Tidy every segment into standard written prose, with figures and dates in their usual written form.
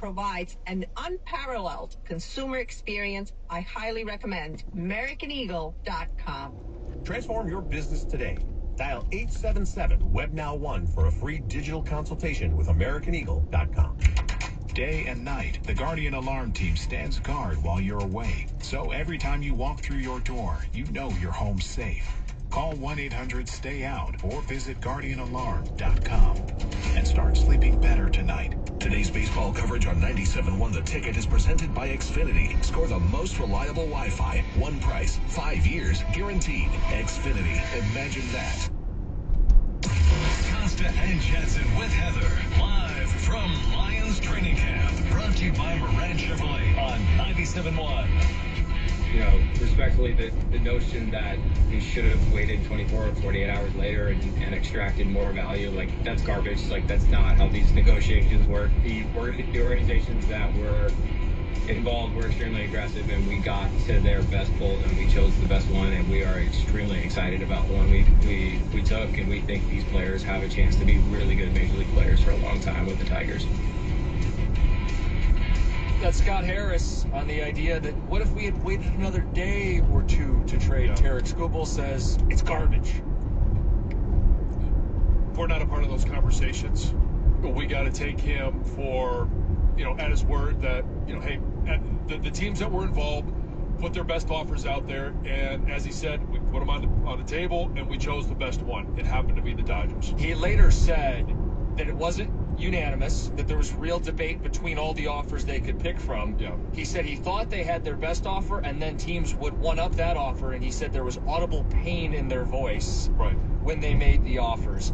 provides an unparalleled consumer experience I highly recommend. AmericanEagle.com. Transform your business today. Dial 877-WebNow1 for a free digital consultation with AmericanEagle.com. Day and night, the Guardian Alarm Team stands guard while you're away. So every time you walk through your door, you know you're home safe. Call 1-800-STAY-OUT or visit GuardianAlarm.com and start sleeping better tonight. Today's baseball coverage on 97.1 The Ticket is presented by Xfinity. Score the most reliable Wi-Fi. One price, 5 years, guaranteed. Xfinity. Imagine that. Costa and Jensen with Heather, live from Lions Training Camp. Brought to you by Moran Chevrolet on 97.1. You know, respectfully, the notion that we should have waited 24 or 48 hours later and extracted more value, like, that's garbage. Like, that's not how these negotiations work. The organizations that were involved were extremely aggressive, and we got to their best bull, and we chose the best one, and we are extremely excited about the one we took, and we think these players have a chance to be really good Major League players for a long time with the Tigers. That's Scott Harris on the idea that what if we had waited another day or two to trade? Tarek Skubal says it's garbage. We're not a part of those conversations. We got to take him for, at his word that, hey, the teams that were involved put their best offers out there, and as he said, we put them on the table, and we chose the best one. It happened to be the Dodgers. He later said that it wasn't unanimous, that there was real debate between all the offers they could pick from. Yeah. He said he thought they had their best offer, and then teams would one-up that offer, and he said there was audible pain in their voice when they made the offers.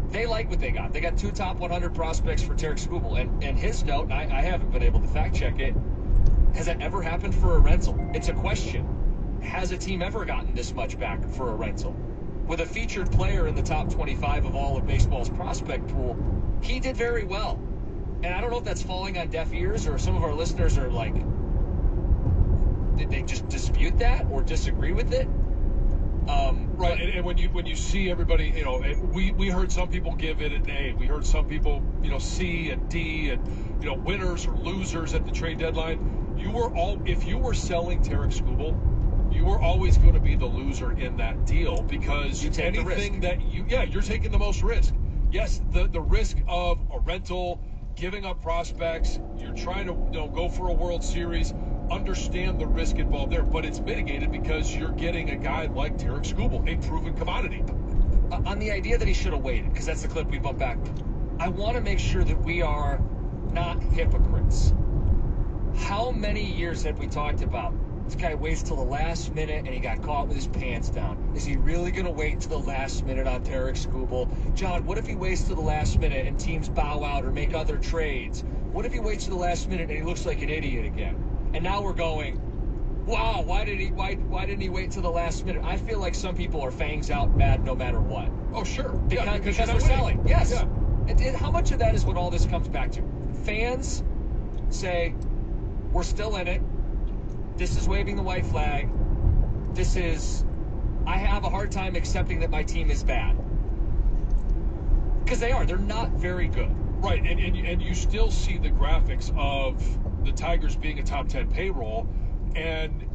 They like what they got. They got 2 top 100 prospects for Tarek Skubal, and his note, and I haven't been able to fact-check it, has that ever happened for a rental? It's a question. Has a team ever gotten this much back for a rental? With a featured player in the top 25 of all of baseball's prospect pool, he did very well. And I don't know if that's falling on deaf ears or some of our listeners are like, did they just dispute that or disagree with it? Right, and when you see everybody, we heard some people give it an A. We heard some people, C and D, and winners or losers at the trade deadline. If you were selling Tarek Skubal, you were always going to be the loser in that deal because you take anything that you're taking the most risk. Yes, the risk of a rental, giving up prospects, you're trying to go for a World Series, understand the risk involved there, but it's mitigated because you're getting a guy like Tarek Skubal, a proven commodity. On the idea that he should have waited, because that's the clip we bumped back with, I want to make sure that we are not hypocrites. How many years have we talked about this guy waits till the last minute and he got caught with his pants down? Is he really going to wait till the last minute on Tarek Skubal? John, what if he waits till the last minute and teams bow out or make other trades? What if he waits till the last minute and he looks like an idiot again? And now we're going, wow, why didn't he wait till the last minute? I feel like some people are fangs out mad no matter what. Oh, sure. Because we're selling. Yes. Yeah. And how much of that is what all this comes back to? Fans say, we're still in it. This is waving the white flag. I have a hard time accepting that my team is bad. Because they are. They're not very good. Right, and you still see the graphics of the Tigers being a top 10 payroll, and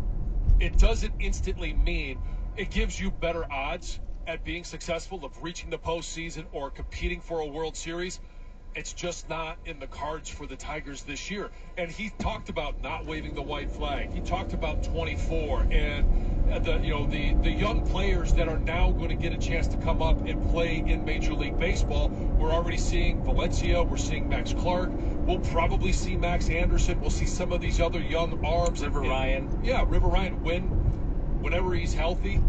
it doesn't instantly mean it gives you better odds at being successful of reaching the postseason or competing for a World Series. It's just not in the cards for the Tigers this year. And he talked about not waving the white flag. He talked about 24 and the young players that are now going to get a chance to come up and play in Major League Baseball. We're already seeing Valencia. We're seeing Max Clark. We'll probably see Max Anderson. We'll see some of these other young arms. River Ryan. Yeah, River Ryan whenever he's healthy.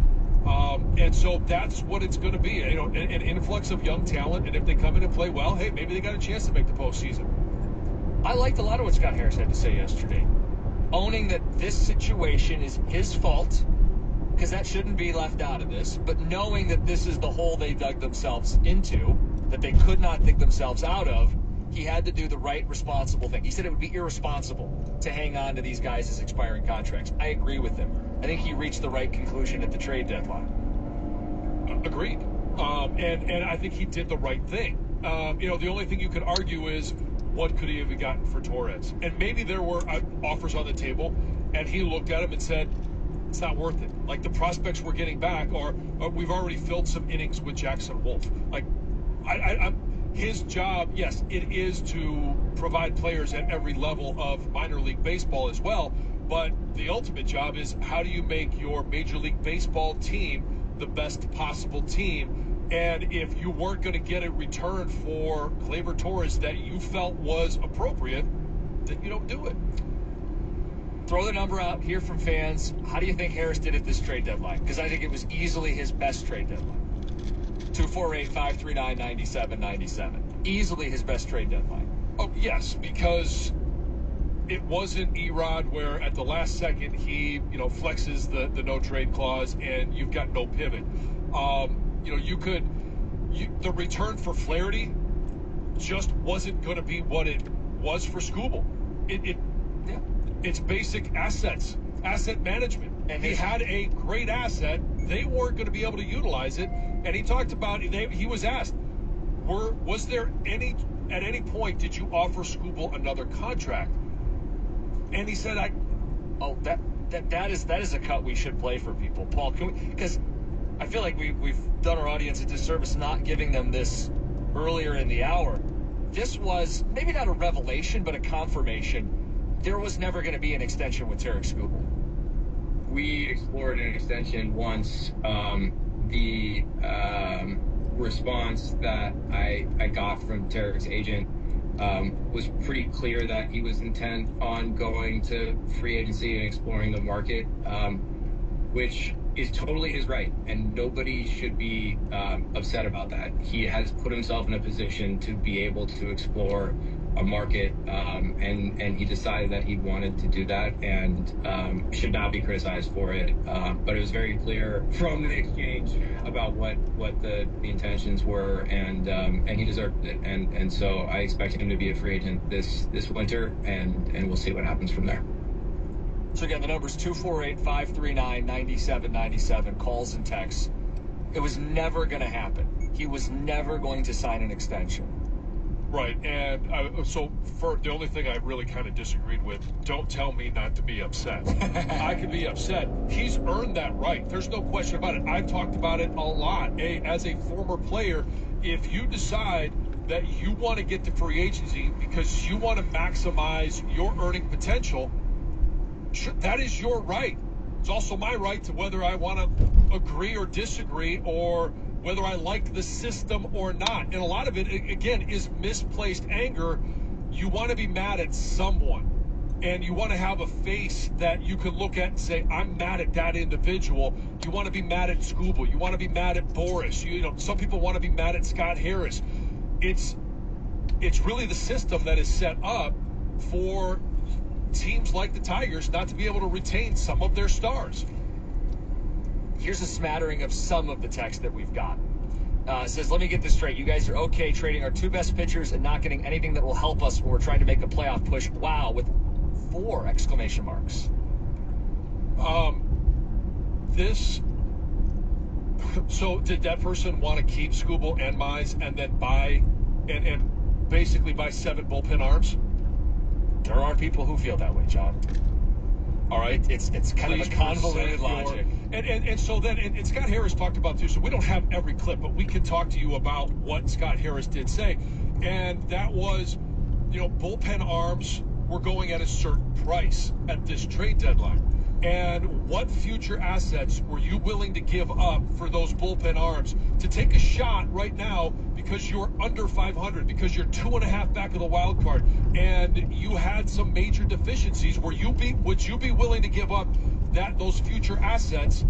And so that's what it's going to be, an influx of young talent. And if they come in and play well, hey, maybe they got a chance to make the postseason. I liked a lot of what Scott Harris had to say yesterday. Owning that this situation is his fault, because that shouldn't be left out of this, but knowing that this is the hole they dug themselves into, that they could not dig themselves out of, he had to do the right, responsible thing. He said it would be irresponsible to hang on to these guys as expiring contracts. I agree with him. I think he reached the right conclusion at the trade deadline. Agreed. And I think he did the right thing. The only thing you could argue is, what could he have gotten for Torres? And maybe there were offers on the table, and he looked at him and said, it's not worth it. Like, the prospects we're getting back are we've already filled some innings with Jackson Wolf. Like, his job, yes, it is to provide players at every level of minor league baseball as well, but the ultimate job is how do you make your Major League Baseball team the best possible team? And if you weren't going to get a return for Gleyber Torres that you felt was appropriate, then you don't do it. Throw the number out, hear from fans. How do you think Harris did at this trade deadline? Because I think it was easily his best trade deadline. 248-539-9797. Easily his best trade deadline. Oh, yes, because it wasn't Erod where at the last second he, flexes the no trade clause and you've got no pivot. The return for Flaherty just wasn't going to be what it was for Skubal. It's basic asset management. And he had a great asset. They weren't going to be able to utilize it. And he talked about, he was asked, was there at any point did you offer Skubal another contract? And he said, that is a cut we should play for people. Paul, can we, because I feel like we've done our audience a disservice not giving them this earlier in the hour. This was maybe not a revelation, but a confirmation. There was never going to be an extension with Tarik Skubal. We explored an extension once. The response that I got from Tarik's agent was pretty clear that he was intent on going to free agency and exploring the market, which is totally his right, and nobody should be upset about that. He has put himself in a position to be able to explore a market, and he decided that he wanted to do that and should not be criticized for it. But it was very clear from the exchange about what the intentions were, and he deserved it. And so I expect him to be a free agent this winter, and we'll see what happens from there. So again, the number's 248-539-9797, calls and texts. It was never going to happen. He was never going to sign an extension. Right, and so for the only thing I really kind of disagreed with, don't tell me not to be upset. I can be upset. He's earned that right. There's no question about it. I've talked about it a lot. As a former player, if you decide that you want to get to free agency because you want to maximize your earning potential, that is your right. It's also my right to whether I want to agree or disagree or whether I like the system or not. And a lot of it, again, is misplaced anger. You want to be mad at someone, and you want to have a face that you can look at and say, I'm mad at that individual. You want to be mad at Skubal. You want to be mad at Boris. Some people want to be mad at Scott Harris. It's really the system that is set up for teams like the Tigers not to be able to retain some of their stars. Here's a smattering of some of the text that we've got. It says, let me get this straight. You guys are okay trading our two best pitchers and not getting anything that will help us when we're trying to make a playoff push. Wow, with 4 exclamation marks. So did that person want to keep Skubal and Mize and then buy and basically buy 7 bullpen arms? There are people who feel that way, John. All right, it's kind of a convoluted logic. And so then, and Scott Harris talked about too, so we don't have every clip, but we can talk to you about what Scott Harris did say. And that was, bullpen arms were going at a certain price at this trade deadline. And what future assets were you willing to give up for those bullpen arms to take a shot right now because you're under 500, because you're 2.5 back of the wild card, and you had some major deficiencies? Would you be willing to give up those future assets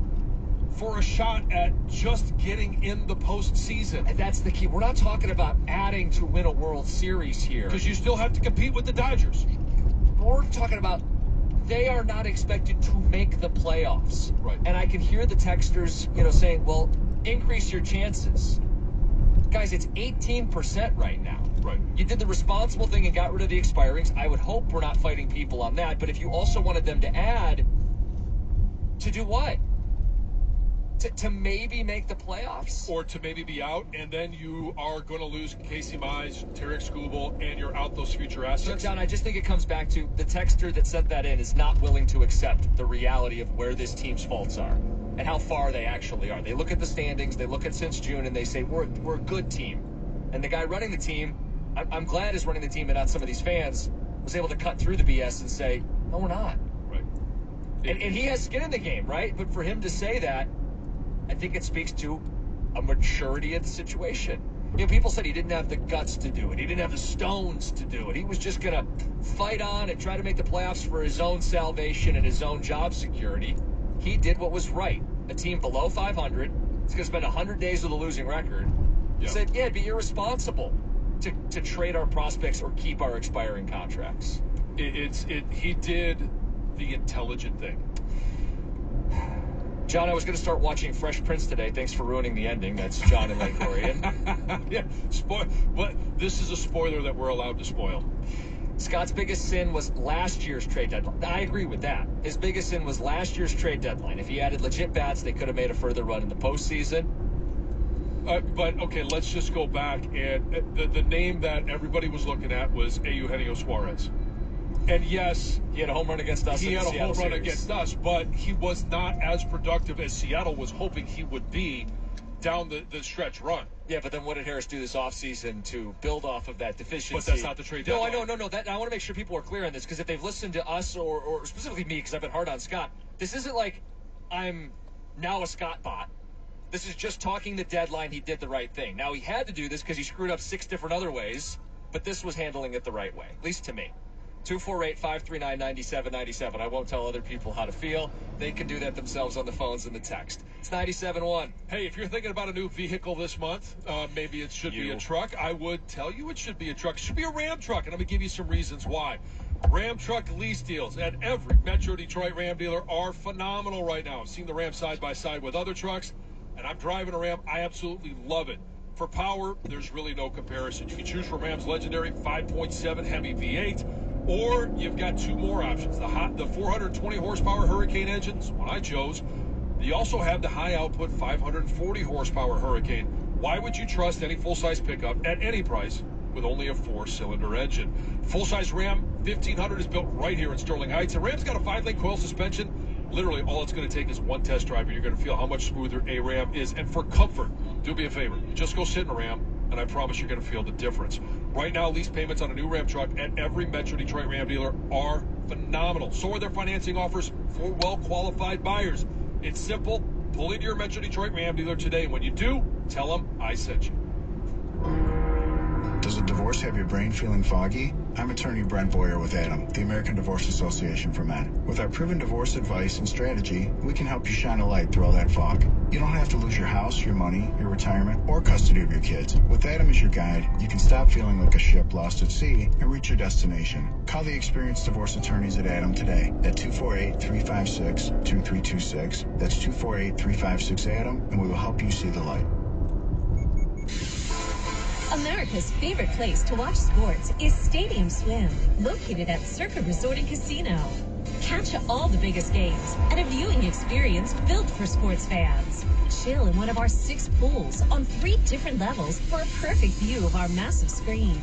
for a shot at just getting in the postseason? And that's the key. We're not talking about adding to win a World Series here, because you still have to compete with the Dodgers. We're talking about they are not expected to make the playoffs. Right. And I can hear the texters, saying, well, increase your chances. Guys, it's 18% right now. Right. You did the responsible thing and got rid of the expirings. I would hope we're not fighting people on that. But if you also wanted them to add, to do what? to maybe make the playoffs. Or to maybe be out, and then you are going to lose Casey Mize, Tarek Skubal, and you're out those future assets. John, I just think it comes back to the texter that sent that in is not willing to accept the reality of where this team's faults are and how far they actually are. They look at the standings, they look at since June, and they say, we're a good team. And the guy running the team, I'm glad is running the team and not some of these fans, was able to cut through the BS and say, no, we're not. Right. And he has skin in the game, right? But for him to say that, I think it speaks to a maturity of the situation. You know, people said he didn't have the guts to do it. He didn't have the stones to do it. He was just going to fight on and try to make the playoffs for his own salvation and his own job security. He did what was right. A team below 500, it's going to spend 100 days with a losing record. He said, yeah, it'd be irresponsible to trade our prospects or keep our expiring contracts. He did the intelligent thing. John, I was going to start watching Fresh Prince today. Thanks for ruining the ending. That's John and Lake Orion. Yeah, but this is a spoiler that we're allowed to spoil. Scott's biggest sin was last year's trade deadline. I agree with that. His biggest sin was last year's trade deadline. If he added legit bats, they could have made a further run in the postseason. But, okay, let's just go back. And the name that everybody was looking at was Eugenio Suarez. And yes, he had a home run against us. He had a home run series against us, but he was not as productive as Seattle was hoping he would be down the stretch run. Yeah, but then what did Harris do this offseason to build off of that deficiency? But that's not the trade deadline. No. I want to make sure people are clear on this, because if they've listened to us or specifically me, because I've been hard on Scott, this isn't like I'm now a Scott bot. This is just talking the deadline. He did the right thing. Now, he had to do this because he screwed up 6 different other ways, but this was handling it the right way, at least to me. 248-539-9797. I won't tell other people how to feel. They can do that themselves on the phones and the text. It's 97.1. Hey, if you're thinking about a new vehicle this month, maybe it should be a truck. I would tell you it should be a truck. It should be a Ram truck, and I'm going to give you some reasons why. Ram truck lease deals at every Metro Detroit Ram dealer are phenomenal right now. I've seen the Ram side by side with other trucks, and I'm driving a Ram. I absolutely love it. For power, there's really no comparison. You can choose from Ram's legendary 5.7 Hemi V8, or you've got 2 more options. The 420 horsepower Hurricane engines, one I chose. You also have the high output 540 horsepower Hurricane. Why would you trust any full-size pickup at any price with only a 4-cylinder engine? Full-size Ram 1500 is built right here in Sterling Heights, and Ram's got a 5-link coil suspension. Literally, all it's going to take is one test drive, and you're going to feel how much smoother a Ram is. And for comfort, do me a favor. Just go sit in a Ram, and I promise you're going to feel the difference. Right now, lease payments on a new Ram truck at every Metro Detroit Ram dealer are phenomenal. So are their financing offers for well-qualified buyers. It's simple. Pull into your Metro Detroit Ram dealer today. When you do, tell them I sent you. Does a divorce have your brain feeling foggy? I'm attorney Brent Boyer with ADAM, the American Divorce Association for Men. With our proven divorce advice and strategy, we can help you shine a light through all that fog. You don't have to lose your house, your money, your retirement, or custody of your kids. With ADAM as your guide, you can stop feeling like a ship lost at sea and reach your destination. Call the experienced divorce attorneys at ADAM today at 248-356-2326. That's 248-356-ADAM, and we will help you see the light. America's favorite place to watch sports is Stadium Swim, located at Circa Resort and Casino. Catch all the biggest games at a viewing experience built for sports fans. Chill in one of our 6 pools on 3 different levels for a perfect view of our massive screen.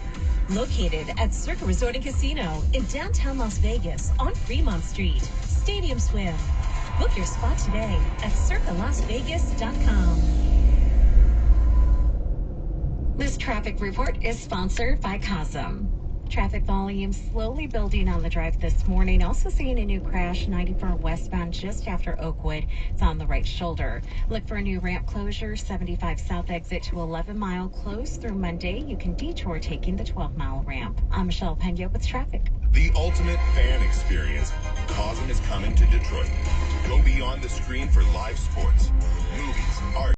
Located at Circa Resort and Casino in downtown Las Vegas on Fremont Street. Stadium Swim. Book your spot today at circalasvegas.com. This traffic report is sponsored by COSM. Traffic volume slowly building on the drive this morning. Also seeing a new crash 94 westbound just after Oakwood. It's on the right shoulder. Look for a new ramp closure, 75 south exit to 11 Mile closed through Monday. You can detour taking the 12-mile ramp. I'm Michelle Pena with traffic. The ultimate fan experience. COSM is coming to Detroit. Go beyond the screen for live sports, movies, art.